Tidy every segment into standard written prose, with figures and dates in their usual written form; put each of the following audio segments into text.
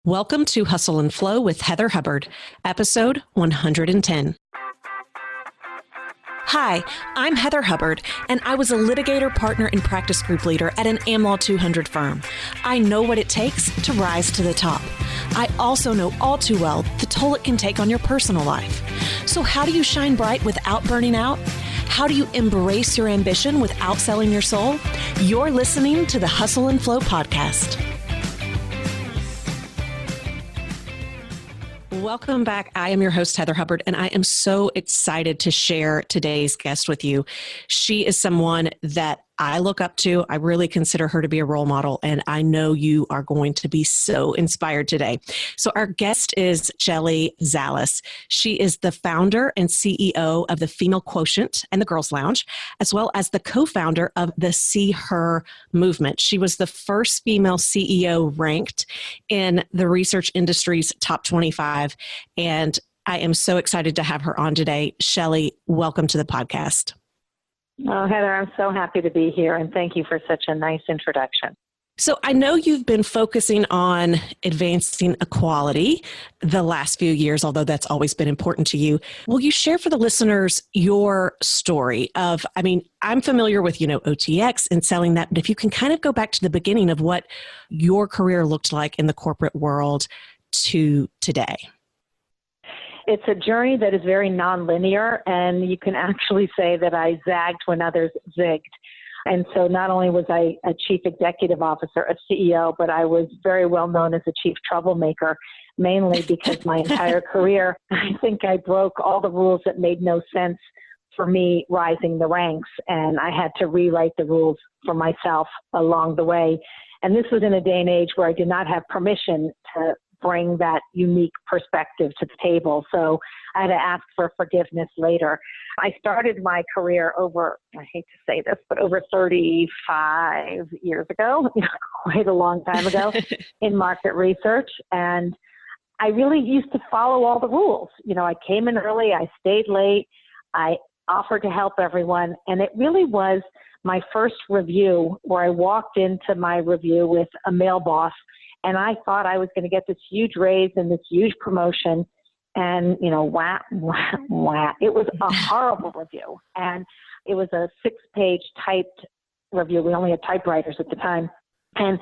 Welcome to Hustle and Flow with Heather Hubbard, episode 110. Hi, I'm Heather Hubbard, and I was a litigator, partner, and practice group leader at an AmLaw 200 firm. I know what it takes to rise to the top. I also know all too well the toll it can take on your personal life. So how do you shine bright without burning out? How do you embrace your ambition without selling your soul? You're listening to the Hustle and Flow podcast. Welcome back. I am your host, Heather Hubbard, and I am so excited to share today's guest with you. She is someone that I look up to. I really consider her to be a role model, and I know you are going to be so inspired today. So our guest is Shelley Zalis. She is the founder and CEO of the Female Quotient and the Girls Lounge, as well as the co-founder of the See Her movement. She was the first female CEO ranked in the research industry's top 25, and I am so excited to have her on today. Shelley, welcome to the podcast. Oh, Heather, I'm so happy to be here, and thank you for such a nice introduction. So I know you've been focusing on advancing equality the last few years, although that's always been important to you. Will you share for the listeners your story of, I'm familiar with, OTX and selling that, but if you can kind of go back to the beginning of what your career looked like in the corporate world to today. It's a journey that is very nonlinear, and you can actually say that I zagged when others zigged. And so not only was I a chief executive officer, a CEO, but I was very well known as a chief troublemaker, mainly because my entire career, I think I broke all the rules that made no sense for me rising the ranks, and I had to rewrite the rules for myself along the way. And this was in a day and age where I did not have permission to bring that unique perspective to the table. So I had to ask for forgiveness later. I started my career over 35 years ago, quite a long time ago, in market research. And I really used to follow all the rules. I came in early, I stayed late, I offered to help everyone. And it really was my first review where I walked into my review with a male boss, and I thought I was going to get this huge raise and this huge promotion. And, wah. It was a horrible review. And it was a 6-page typed review. We only had typewriters at the time. And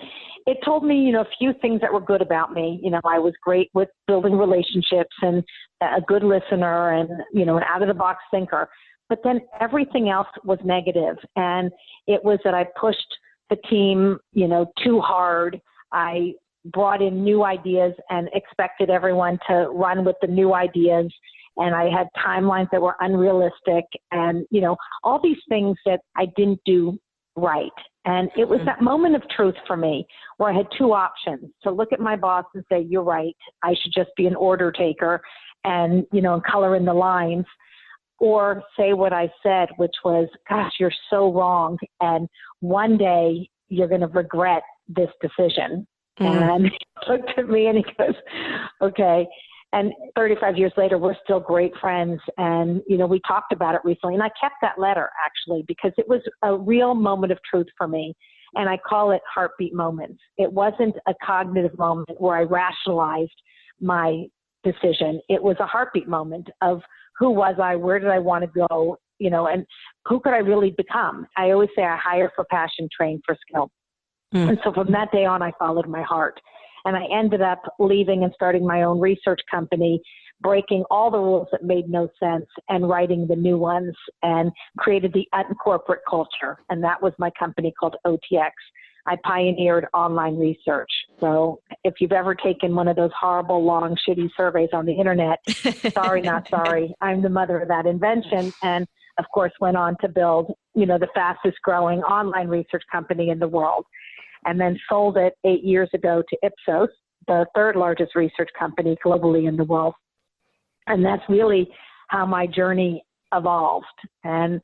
it told me, a few things that were good about me. I was great with building relationships and a good listener and, an out-of-the-box thinker. But then everything else was negative. And it was that I pushed the team, too hard. I brought in new ideas and expected everyone to run with the new ideas. And I had timelines that were unrealistic and, all these things that I didn't do right. And it was that moment of truth for me where I had two options: to look at my boss and say, you're right, I should just be an order taker and, and color in the lines, or say what I said, which was, gosh, you're so wrong. And one day you're going to regret this decision. And he looked at me and he goes, okay. And 35 years later, we're still great friends. And, we talked about it recently. And I kept that letter, actually, because it was a real moment of truth for me. And I call it heartbeat moments. It wasn't a cognitive moment where I rationalized my decision. It was a heartbeat moment of who was I, where did I want to go, and who could I really become? I always say I hire for passion, train for skill. And so from that day on, I followed my heart. And I ended up leaving and starting my own research company, breaking all the rules that made no sense and writing the new ones, and created the uncorporate culture. And that was my company called OTX. I pioneered online research. So if you've ever taken one of those horrible, long, shitty surveys on the internet, sorry, not sorry. I'm the mother of that invention. And of course, went on to build, the fastest growing online research company in the world. And then sold it 8 years ago to Ipsos, the third largest research company globally in the world. And that's really how my journey evolved. And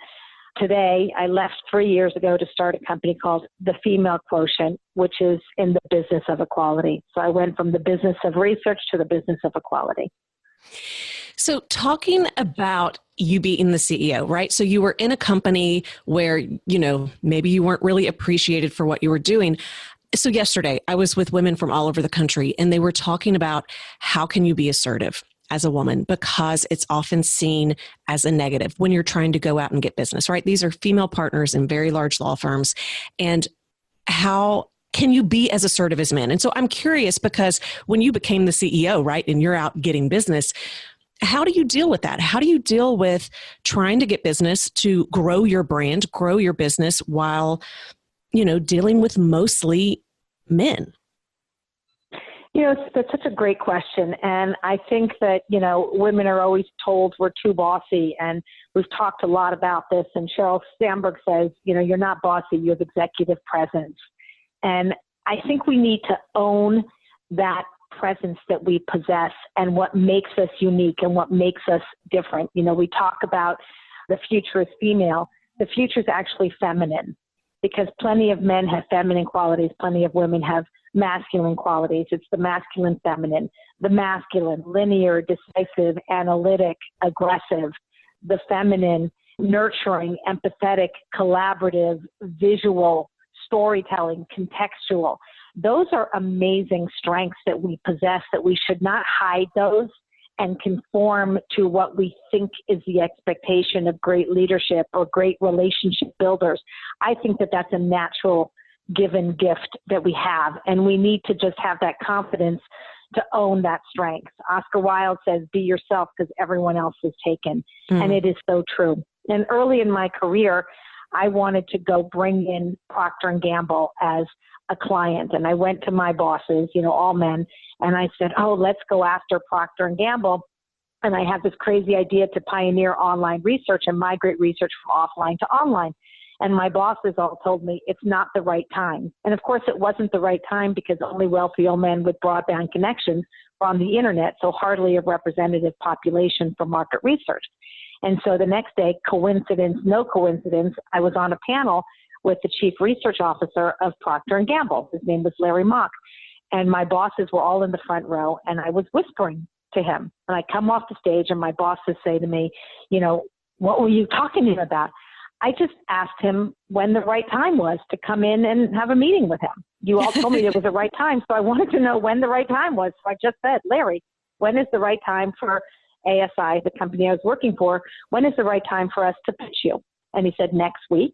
today, I left 3 years ago to start a company called the Female Quotient, which is in the business of equality. So I went from the business of research to the business of equality. So talking about you being the CEO, right? So you were in a company where, maybe you weren't really appreciated for what you were doing. So yesterday I was with women from all over the country, and they were talking about how can you be assertive as a woman, because it's often seen as a negative when you're trying to go out and get business, right? These are female partners in very large law firms. And how can you be as assertive as men? And so I'm curious, because when you became the CEO, right, and you're out getting business, how do you deal with that? How do you deal with trying to get business, to grow your brand, grow your business while, dealing with mostly men? That's such a great question. And I think that, women are always told we're too bossy. And we've talked a lot about this. And Sheryl Sandberg says, you're not bossy, you have executive presence. And I think we need to own that presence that we possess and what makes us unique and what makes us different. We talk about the future is female. The future is actually feminine, because plenty of men have feminine qualities, plenty of women have masculine qualities. It's the masculine feminine, the masculine, linear, decisive, analytic, aggressive, the feminine, nurturing, empathetic, collaborative, visual, storytelling, contextual. Those are amazing strengths that we possess, that we should not hide those and conform to what we think is the expectation of great leadership or great relationship builders. I think that that's a natural given gift that we have, and we need to just have that confidence to own that strength. Oscar Wilde says, be yourself because everyone else is taken. And it is so true. And early in my career, I wanted to go bring in Procter & Gamble as a client. And I went to my bosses, all men, and I said, let's go after Procter & Gamble. And I had this crazy idea to pioneer online research and migrate research from offline to online. And my bosses all told me it's not the right time. And of course, it wasn't the right time, because only wealthy old men with broadband connections were on the internet, so hardly a representative population for market research. And so the next day, coincidence, no coincidence, I was on a panel with the chief research officer of Procter & Gamble. His name was Larry Mock. And my bosses were all in the front row, and I was whispering to him. And I come off the stage, and my bosses say to me, what were you talking to him about? I just asked him when the right time was to come in and have a meeting with him. You all told me it was the right time, so I wanted to know when the right time was. So I just said, Larry, when is the right time for ASI, the company I was working for? When is the right time for us to pitch you? And he said, next week.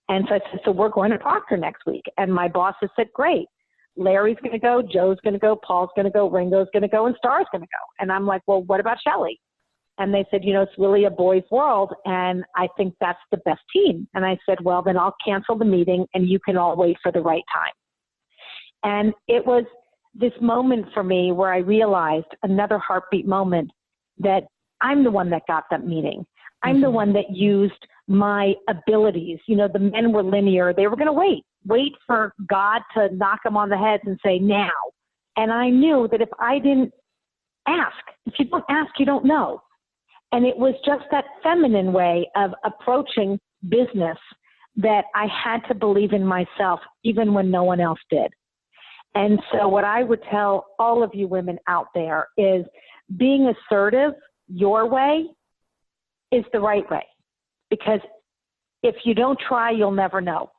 And so I said, so we're going to Procter next week. And my bosses said, great. Larry's going to go, Joe's going to go, Paul's going to go, Ringo's going to go, and Star's going to go. And I'm like, well, what about Shelley? And they said, it's really a boys' world, and I think that's the best team. And I said, well, then I'll cancel the meeting, and you can all wait for the right time. And it was this moment for me where I realized, another heartbeat moment, that I'm the one that got that meeting. I'm the one that used my abilities. The men were linear. They were going to wait for God to knock them on the head and say, now. And I knew that if I didn't ask, if you don't ask, you don't know. And it was just that feminine way of approaching business that I had to believe in myself, even when no one else did. And so what I would tell all of you women out there is, being assertive your way is the right way. Because if you don't try, you'll never know.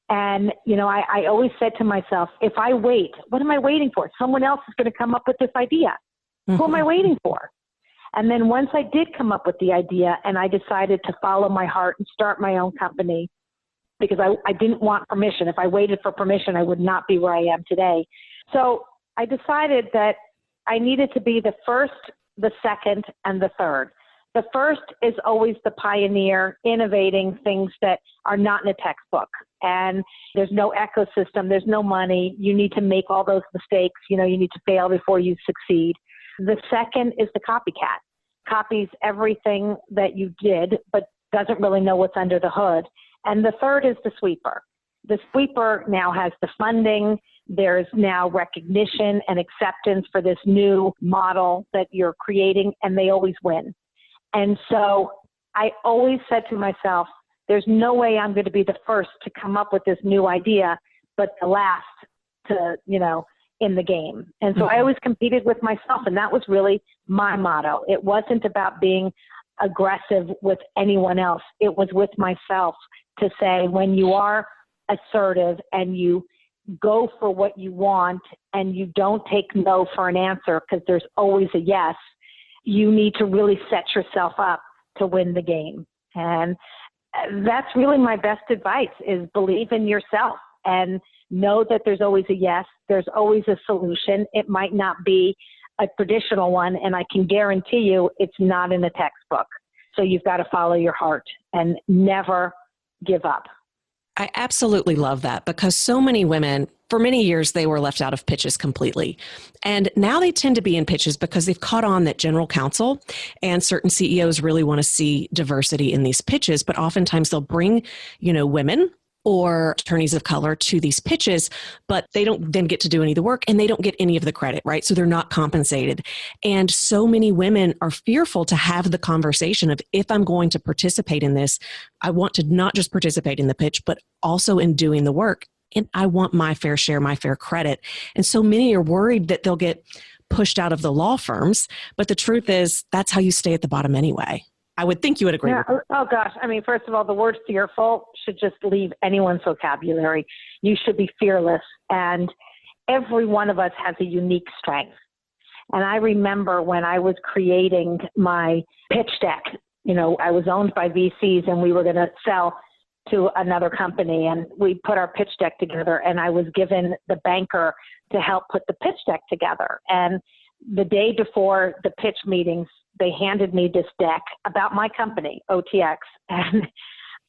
And, I always said to myself, if I wait, what am I waiting for? Someone else is going to come up with this idea. Who am I waiting for? And then once I did come up with the idea, and I decided to follow my heart and start my own company, because I didn't want permission. If I waited for permission, I would not be where I am today. So I decided that I needed to be the first, the second, and the third. The first is always the pioneer, innovating things that are not in a textbook. And there's no ecosystem, there's no money. You need to make all those mistakes. You need to fail before you succeed. The second is the copycat. Copies everything that you did, but doesn't really know what's under the hood. And the third is the sweeper. The sweeper now has the funding. There's now recognition and acceptance for this new model that you're creating, and they always win. And so I always said to myself, there's no way I'm going to be the first to come up with this new idea, but the last to, in the game. And so I always competed with myself, and that was really my motto. It wasn't about being aggressive with anyone else. It was with myself to say, when you are assertive and you go for what you want and you don't take no for an answer because there's always a yes, you need to really set yourself up to win the game. And that's really my best advice, is believe in yourself and know that there's always a yes. There's always a solution. It might not be a traditional one, and I can guarantee you it's not in a textbook. So you've got to follow your heart and never give up. I absolutely love that, because so many women, for many years, they were left out of pitches completely. And now they tend to be in pitches because they've caught on that general counsel and certain CEOs really want to see diversity in these pitches. But oftentimes they'll bring, women or attorneys of color to these pitches, but they don't then get to do any of the work and they don't get any of the credit, right? So they're not compensated. And so many women are fearful to have the conversation of, if I'm going to participate in this, I want to not just participate in the pitch, but also in doing the work. And I want my fair share, my fair credit. And so many are worried that they'll get pushed out of the law firms. But the truth is, that's how you stay at the bottom anyway. I would think you would agree. Yeah. Oh gosh. I mean, first of all, the word fearful should just leave anyone's vocabulary. You should be fearless. And every one of us has a unique strength. And I remember when I was creating my pitch deck, I was owned by VCs and we were going to sell to another company, and we put our pitch deck together, and I was given the banker to help put the pitch deck together. And the day before the pitch meetings, they handed me this deck about my company, OTX, and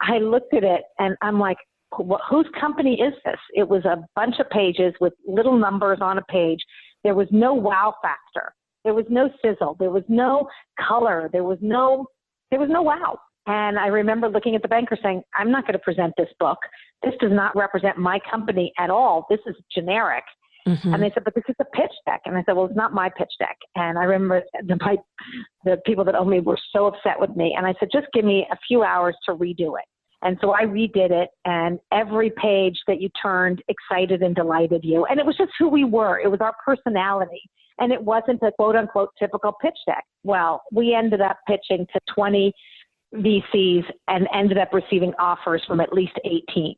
I looked at it and I'm like, whose company is this? It was a bunch of pages with little numbers on a page. There was no wow factor. There was no sizzle. There was no color. There was no wow. And I remember looking at the banker saying, I'm not going to present this book. This does not represent my company at all. This is generic. Mm-hmm. And they said, but this is a pitch deck. And I said, well, it's not my pitch deck. And I remember the people that owned me were so upset with me. And I said, just give me a few hours to redo it. And so I redid it, and every page that you turned excited and delighted you. And it was just who we were. It was our personality. And it wasn't a quote unquote typical pitch deck. Well, we ended up pitching to 20 VCs and ended up receiving offers from at least 18.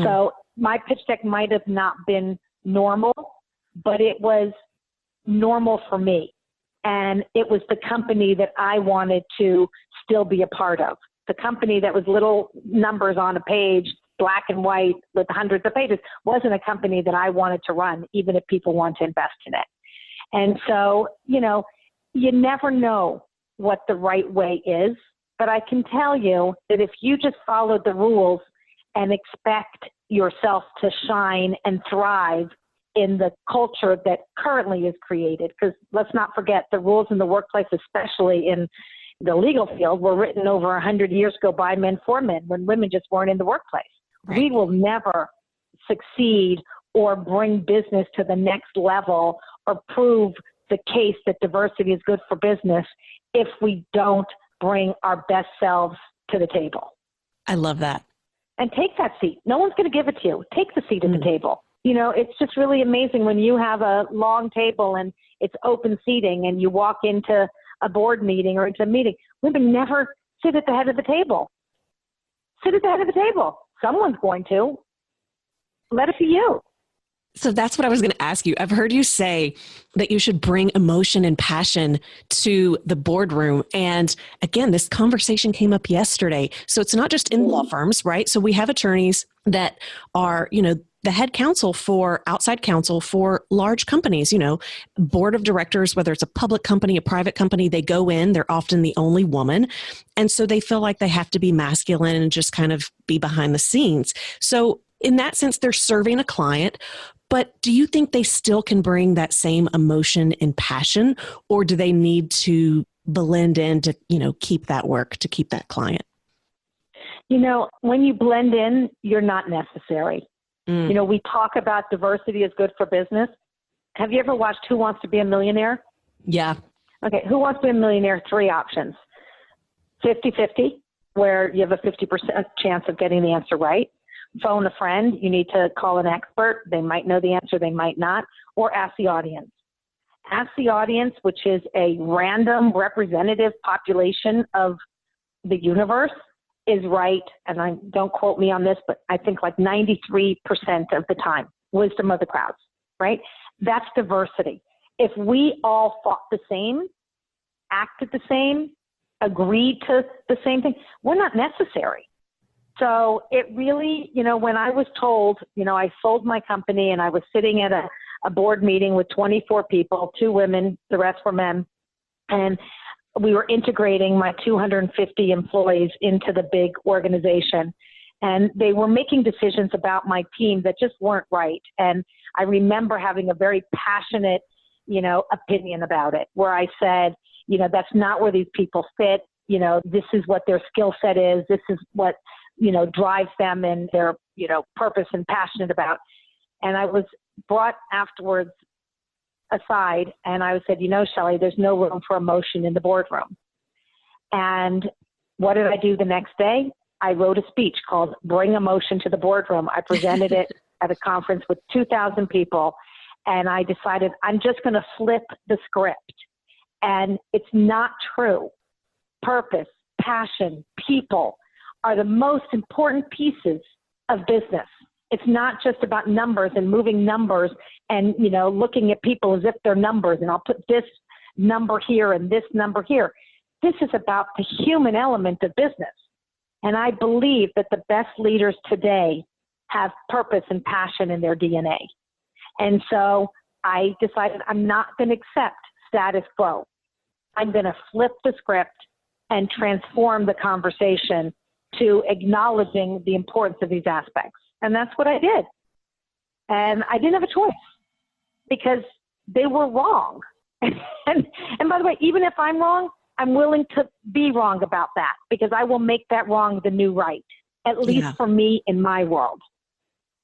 So my pitch deck might have not been normal, but it was normal for me. And it was the company that I wanted to still be a part of. The company that was little numbers on a page, black and white with hundreds of pages, wasn't a company that I wanted to run, even if people want to invest in it. And so, you never know what the right way is. But I can tell you that if you just followed the rules and expect yourself to shine and thrive in the culture that currently is created, because let's not forget, the rules in the workplace, especially in the legal field, were written over 100 years ago by men for men when women just weren't in the workplace. Right. We will never succeed or bring business to the next level or prove the case that diversity is good for business if we don't bring our best selves to the table. I love that. And take that seat. No one's going to give it to you. Take the seat at the table. It's just really amazing when you have a long table and it's open seating and you walk into a board meeting or into a meeting. Women never sit at the head of the table. Sit at the head of the table. Someone's going to. Let it be you. So that's what I was going to ask you. I've heard you say that you should bring emotion and passion to the boardroom. And again, this conversation came up yesterday. So it's not just in law firms, right? So we have attorneys that are, the head counsel for outside counsel for large companies, board of directors, whether it's a public company, a private company, they go in, they're often the only woman. And so they feel like they have to be masculine and just kind of be behind the scenes. So in that sense, they're serving a client. But do you think they still can bring that same emotion and passion, or do they need to blend in to, keep that work, to keep that client? When you blend in, you're not necessary. We talk about diversity is good for business. Have you ever watched Who Wants to Be a Millionaire? Yeah. Okay. Who Wants to Be a Millionaire? 3 options. 50-50, where you have a 50% chance of getting the answer right. Phone a friend. You need to call an expert. They might know the answer, they might not. Or ask the audience. Ask the audience, which is a random representative population of the universe, is right. And don't quote me on this, but I think like 93% of the time. wisdom of the crowds, right? That's diversity. If we all thought the same, acted the same, agreed to the same thing, we're not necessary. So it really, when I was told, I sold my company and I was sitting at a board meeting with 24 people, 2 women, the rest were men, and we were integrating my 250 employees into the big organization. And they were making decisions about my team that just weren't right. And I remember having a very passionate, opinion about it, where I said, that's not where these people fit. This is what their skill set is. This is what, drives them and their, purpose and passionate about. And I was brought afterwards aside and I said, Shelley, there's no room for emotion in the boardroom. And what did I do the next day? I wrote a speech called Bring Emotion to the Boardroom. I presented it at a conference with 2,000 people. And I decided I'm just going to flip the script. And it's not true. Purpose, passion, people are the most important pieces of business. It's not just about numbers and moving numbers and, looking at people as if they're numbers and I'll put this number here and this number here. This is about the human element of business. And I believe that the best leaders today have purpose and passion in their DNA. And so I decided I'm not going to accept status quo. I'm going to flip the script and transform the conversation to acknowledging the importance of these aspects. And that's what I did. And I didn't have a choice because they were wrong. and by the way, even if I'm wrong, I'm willing to be wrong about that because I will make that wrong the new right, at least for me in my world.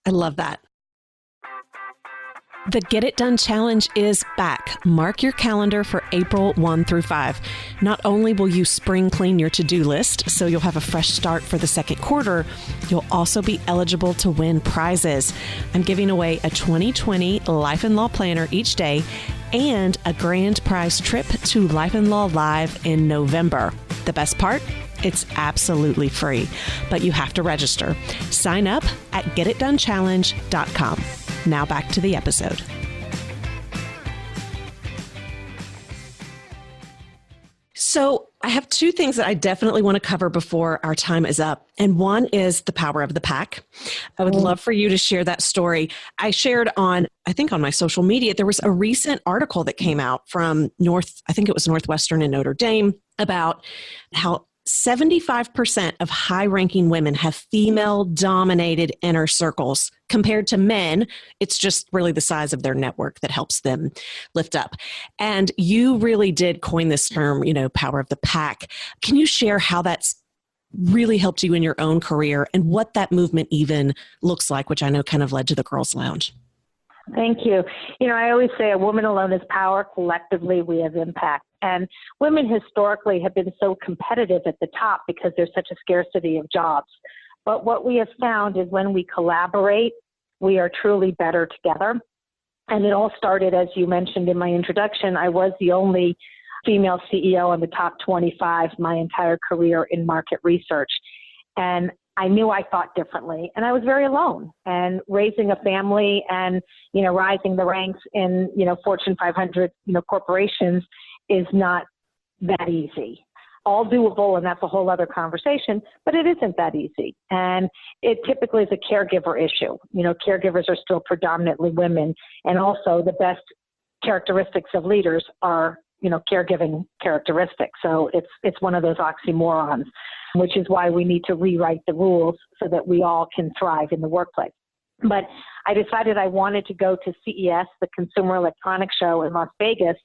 I love that. The Get It Done Challenge is back. Mark your calendar for April 1 through 5. Not only will you spring clean your to-do list, so you'll have a fresh start for the second quarter, you'll also be eligible to win prizes. I'm giving away a 2020 Life and Law Planner each day and a grand prize trip to Life and Law Live in November. The best part? It's absolutely free, but you have to register. Sign up at getitdonechallenge.com. Now back to the episode. So I have 2 things that I definitely want to cover before our time is up. And one is the power of the pack. I would love for you to share that story. I shared on my social media, there was a recent article that came out from Northwestern and Notre Dame about how 75% of high-ranking women have female-dominated inner circles. Compared to men, it's just really the size of their network that helps them lift up. And you really did coin this term, power of the pack. Can you share how that's really helped you in your own career and what that movement even looks like, which I know kind of led to the Girls Lounge? Thank you. I always say a woman alone is power. Collectively, we have impact. And women historically have been so competitive at the top because there's such a scarcity of jobs. But what we have found is when we collaborate, we are truly better together. And it all started, as you mentioned in my introduction, I was the only female CEO in the top 25 my entire career in market research. And I knew I thought differently, and I was very alone. And raising a family and, rising the ranks in, Fortune 500, corporations is not that easy. All doable, and that's a whole other conversation, but it isn't that easy. And it typically is a caregiver issue. Caregivers are still predominantly women, and also the best characteristics of leaders are, caregiving characteristics. So it's one of those oxymorons, which is why we need to rewrite the rules so that we all can thrive in the workplace. But I decided I wanted to go to CES, the Consumer Electronics Show in Las Vegas,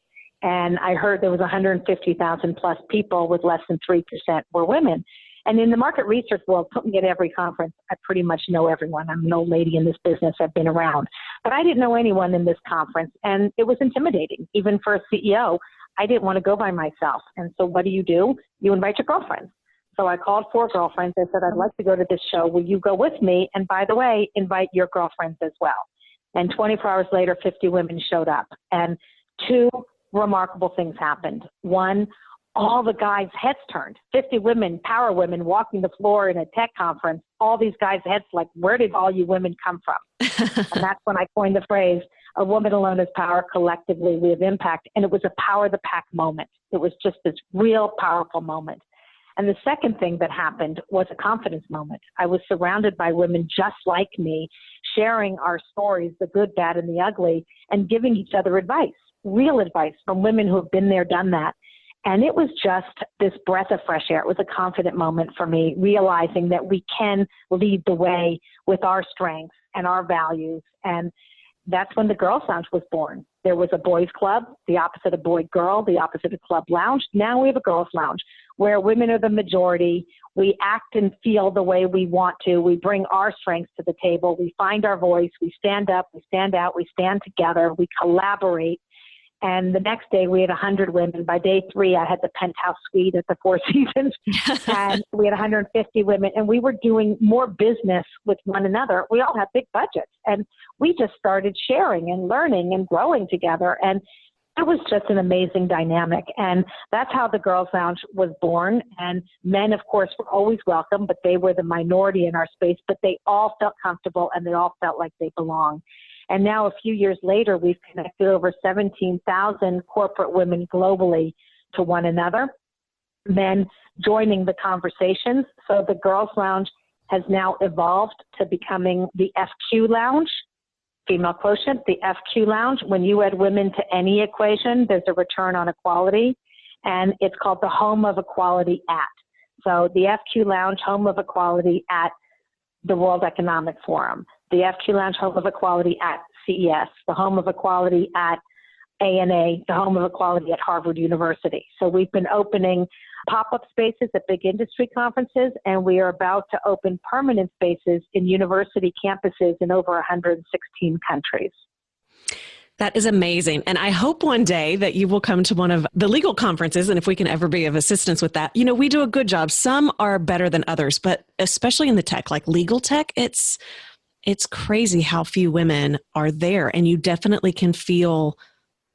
and I heard there was 150,000 plus people with less than 3% were women. And in the market research world, put me at every conference, I pretty much know everyone. I'm an old lady in this business. I've been around. But I didn't know anyone in this conference, and it was intimidating. Even for a CEO, I didn't want to go by myself. And so what do? You invite your girlfriends. So I called 4 girlfriends. I said, I'd like to go to this show. Will you go with me? And by the way, invite your girlfriends as well. And 24 hours later, 50 women showed up. And 2 remarkable things happened. One, all the guys' heads turned. 50 women, power women, walking the floor in a tech conference. All these guys' heads like, where did all you women come from? And that's when I coined the phrase, a woman alone is power, collectively we have impact. And it was a power of the pack moment. It was just this real powerful moment. And the second thing that happened was a confidence moment. I was surrounded by women just like me, sharing our stories, the good, bad, and the ugly, and giving each other advice, real advice from women who have been there, done that. And it was just this breath of fresh air. It was a confident moment for me, realizing that we can lead the way with our strengths and our values. And that's when the Girls Lounge was born. There was a boys club, the opposite of boy girl, the opposite of club lounge. Now we have a girls lounge where women are the majority. We act and feel the way we want to. We bring our strengths to the table. We find our voice. We stand up. We stand out. We stand together. We collaborate. And the next day we had 100 women. By day 3, I had the penthouse suite at the Four Seasons, and we had 150 women, and we were doing more business with one another. We all had big budgets, and we just started sharing and learning and growing together. And it was just an amazing dynamic. And that's how the Girls Lounge was born. And men, of course, were always welcome, but they were the minority in our space, but they all felt comfortable and they all felt like they belonged. And now a few years later, we've connected over 17,000 corporate women globally to one another, men joining the conversations. So the Girls Lounge has now evolved to becoming the FQ Lounge, female quotient, the FQ Lounge. When you add women to any equation, there's a return on equality, and it's called the home of equality at. So the FQ Lounge, home of equality at the World Economic Forum. The FQ Lounge, home of equality at CES, the home of equality at ANA, the home of equality at Harvard University. So we've been opening pop-up spaces at big industry conferences, and we are about to open permanent spaces in university campuses in over 116 countries. That is amazing. And I hope one day that you will come to one of the legal conferences. And if we can ever be of assistance with that, you know, we do a good job. Some are better than others, but especially in the tech, like legal tech, it's crazy how few women are there. And you definitely can feel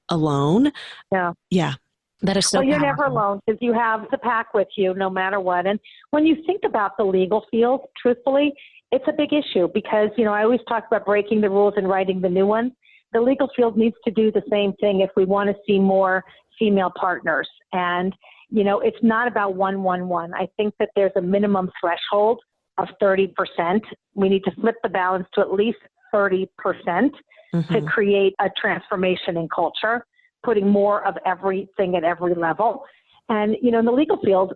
alone. Yeah. Yeah. That is so Well, you're powerful. never alone because you have the pack with you no matter what. And when you think about the legal field, truthfully, it's a big issue because, you know, I always talk about breaking the rules and writing the new ones. The legal field needs to do the same thing if we want to see more female partners. And, you know, it's not about 1-1-1. I think that there's a minimum threshold of 30%. We need to flip the balance to at least 30% to create a transformation in culture, putting more of everything at every level. And, you know, in the legal field,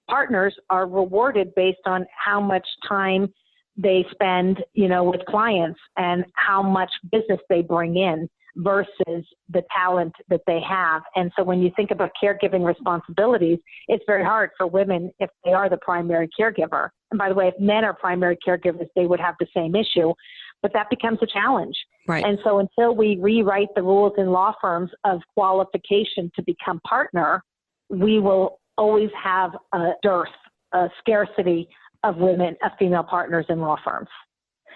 partners are rewarded based on how much time they spend, you know, with clients and how much business they bring in versus the talent that they have. And so when you think about caregiving responsibilities, it's very hard for women if they are the primary caregiver. And by the way, if men are primary caregivers, they would have the same issue, but that becomes a challenge. Right. And so until we rewrite the rules in law firms of qualification to become partner, we will always have a dearth, a scarcity of women, of female partners in law firms.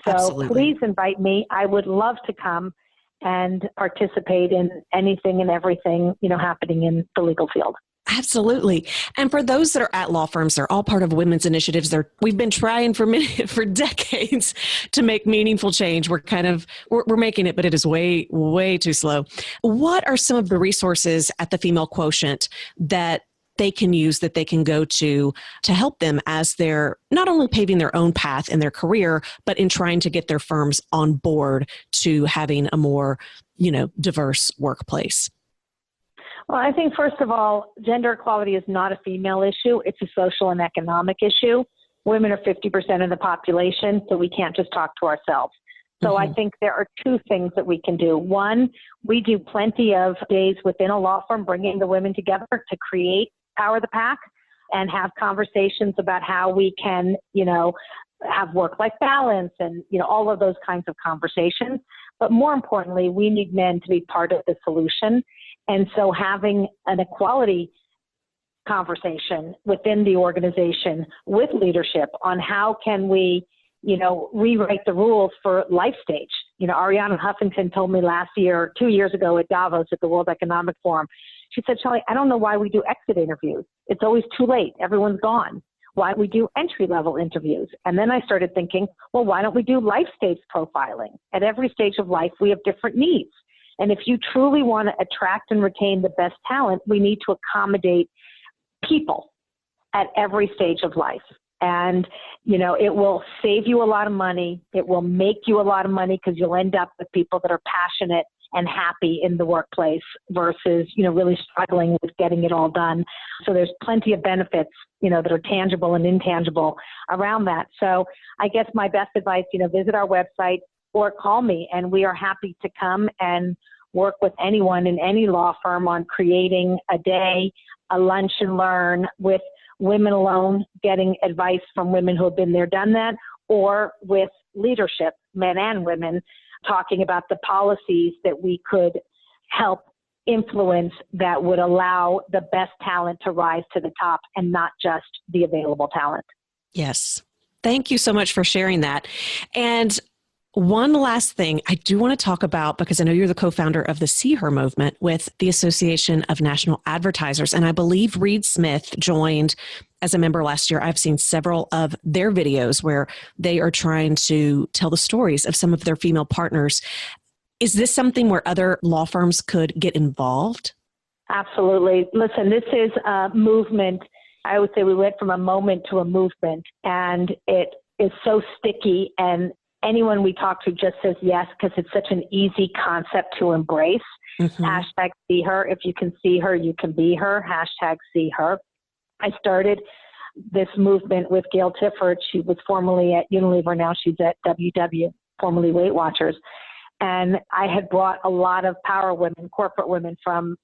So Absolutely. Please invite me. I would love to come and participate in anything and everything, you know, happening in the legal field. Absolutely. And for those that are at law firms, they're all part of women's initiatives. We've been trying for decades to make meaningful change. We're making it, but it is way, way too slow. What are some of the resources at the Female Quotient that they can use, that they can go to help them as they're not only paving their own path in their career, but in trying to get their firms on board to having a more, you know, diverse workplace? Well, I think, first of all, gender equality is not a female issue. It's a social and economic issue. Women are 50% of the population, so we can't just talk to ourselves. So I think there are two things that we can do. One, we do plenty of days within a law firm, bringing the women together to create Power the Pack and have conversations about how we can, you know, have work-life balance and, you know, all of those kinds of conversations. But more importantly, we need men to be part of the solution. And so having an equality conversation within the organization with leadership on how can we, you know, rewrite the rules for life stage. You know, Ariana Huffington told me 2 years ago at Davos at the World Economic Forum, She said, Shelley, I don't know why we do exit interviews. It's always too late. Everyone's gone. Why don't we do entry-level interviews? And then I started thinking, well, why don't we do life stage profiling? At every stage of life, we have different needs. And if you truly want to attract and retain the best talent, we need to accommodate people at every stage of life. And, you know, it will save you a lot of money. It will make you a lot of money because you'll end up with people that are passionate and happy in the workplace versus, you know, really struggling with getting it all done. So there's plenty of benefits, you know, that are tangible and intangible around that. So I guess my best advice, you know, visit our website or call me, and we are happy to come and work with anyone in any law firm on creating a day, a lunch and learn with women alone, getting advice from women who have been there, done that, or with leadership, men and women, talking about the policies that we could help influence that would allow the best talent to rise to the top and not just the available talent. Yes. Thank you so much for sharing that. And one last thing I do want to talk about, because I know you're the co-founder of the See Her movement with the Association of National Advertisers. And I believe Reed Smith joined as a member last year. I've seen several of their videos where they are trying to tell the stories of some of their female partners. Is this something where other law firms could get involved? Absolutely. Listen, this is a movement. I would say we went from a moment to a movement, and it is so sticky, and anyone we talk to just says yes because it's such an easy concept to embrace. Mm-hmm. Hashtag see her. If you can see her, you can be her. Hashtag see her. I started this movement with Gail Tifford. She was formerly at Unilever. Now she's at WW, formerly Weight Watchers. And I had brought a lot of power women, corporate women from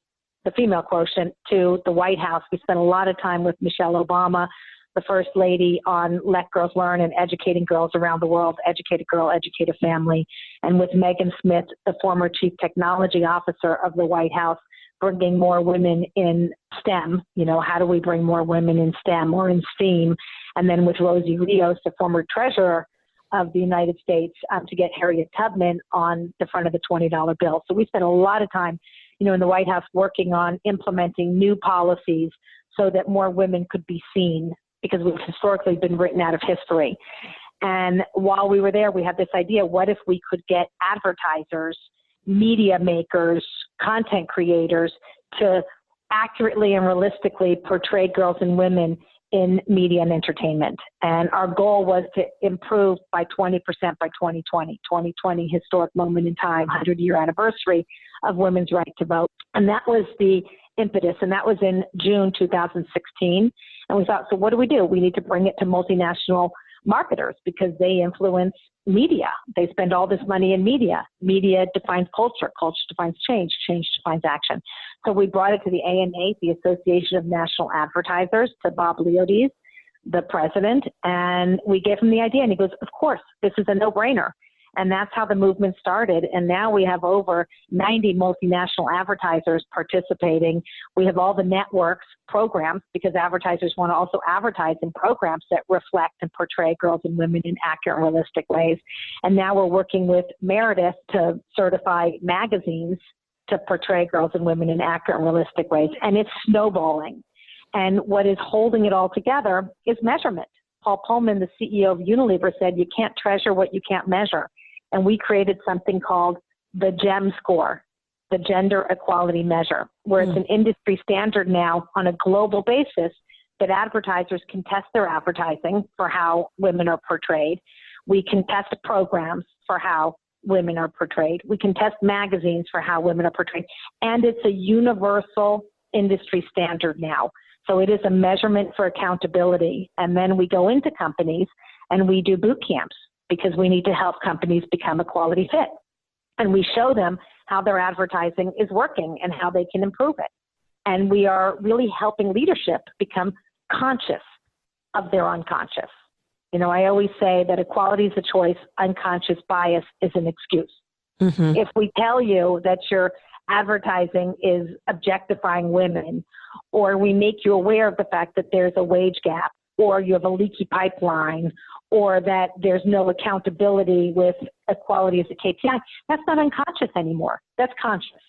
the female quotient to the White House. We spent a lot of time with Michelle Obama, the First Lady, on Let Girls Learn and educating girls around the world, educate a girl, educate a family. And with Megan Smith, the former Chief Technology Officer of the White House, bringing more women in STEM. You know, how do we bring more women in STEM or in STEAM? And then with Rosie Rios, the former Treasurer of the United States, to get Harriet Tubman on the front of the $20 bill. So we spent a lot of time, you know, in the White House working on implementing new policies so that more women could be seen, because we've historically been written out of history. And while we were there, we had this idea, what if we could get advertisers, media makers, content creators to accurately and realistically portray girls and women in media and entertainment. And our goal was to improve by 20% by 2020, historic moment in time, 100-year anniversary of women's right to vote. And that was the impetus, and that was in June 2016. And we thought, so what do? We need to bring it to multinational marketers because they influence media. They spend all this money in media. Media defines culture. Culture defines change. Change defines action. So we brought it to the ANA, the Association of National Advertisers, to Bob Leodes, the president, and we gave him the idea. And he goes, of course, this is a no-brainer. And that's how the movement started. And now we have over 90 multinational advertisers participating. We have all the networks, programs, because advertisers want to also advertise in programs that reflect and portray girls and women in accurate and realistic ways. And now we're working with Meredith to certify magazines to portray girls and women in accurate and realistic ways. And it's snowballing. And what is holding it all together is measurement. Paul Pullman, the CEO of Unilever, said, you can't treasure what you can't measure. And we created something called the GEM score, the Gender Equality Measure, where it's an industry standard now on a global basis that advertisers can test their advertising for how women are portrayed. We can test programs for how women are portrayed. We can test magazines for how women are portrayed. And it's a universal industry standard now. So it is a measurement for accountability. And then we go into companies and we do boot camps because we need to help companies become a quality fit. And we show them how their advertising is working and how they can improve it. And we are really helping leadership become conscious of their unconscious. You know, I always say that equality is a choice, unconscious bias is an excuse. Mm-hmm. If we tell you that your advertising is objectifying women, or we make you aware of the fact that there's a wage gap, or you have a leaky pipeline, or that there's no accountability with equality as a KPI, that's not unconscious anymore. That's conscious.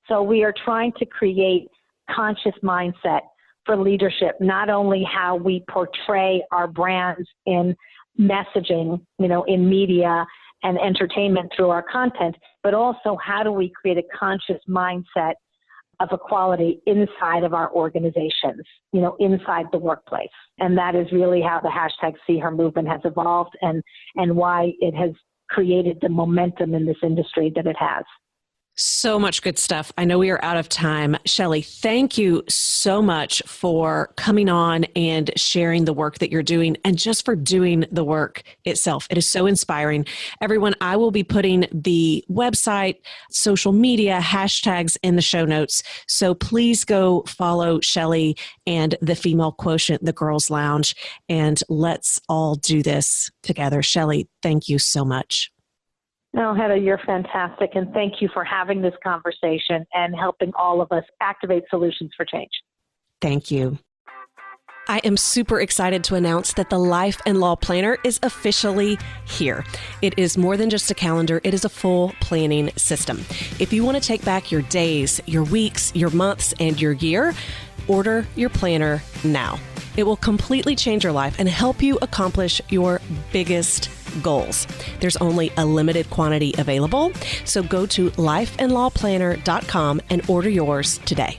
So we are trying to create conscious mindset for leadership, not only how we portray our brands in messaging, in media and entertainment through our content, but also how do we create a conscious mindset of equality inside of our organizations, inside the workplace. And that is really how the hashtag See Her movement has evolved and why it has created the momentum in this industry that it has. So much good stuff. I know we are out of time. Shelley, thank you so much for coming on and sharing the work that you're doing and just for doing the work itself. It is so inspiring. Everyone, I will be putting the website, social media, hashtags in the show notes. So please go follow Shelley and the Female Quotient, the Girls Lounge, and let's all do this together. Shelley, thank you so much. No, Heather, you're fantastic. And thank you for having this conversation and helping all of us activate solutions for change. Thank you. I am super excited to announce that the Life and Law Planner is officially here. It is more than just a calendar. It is a full planning system. If you want to take back your days, your weeks, your months, and your year, order your planner now. It will completely change your life and help you accomplish your biggest goals. There's only a limited quantity available, so go to lifeandlawplanner.com and order yours today.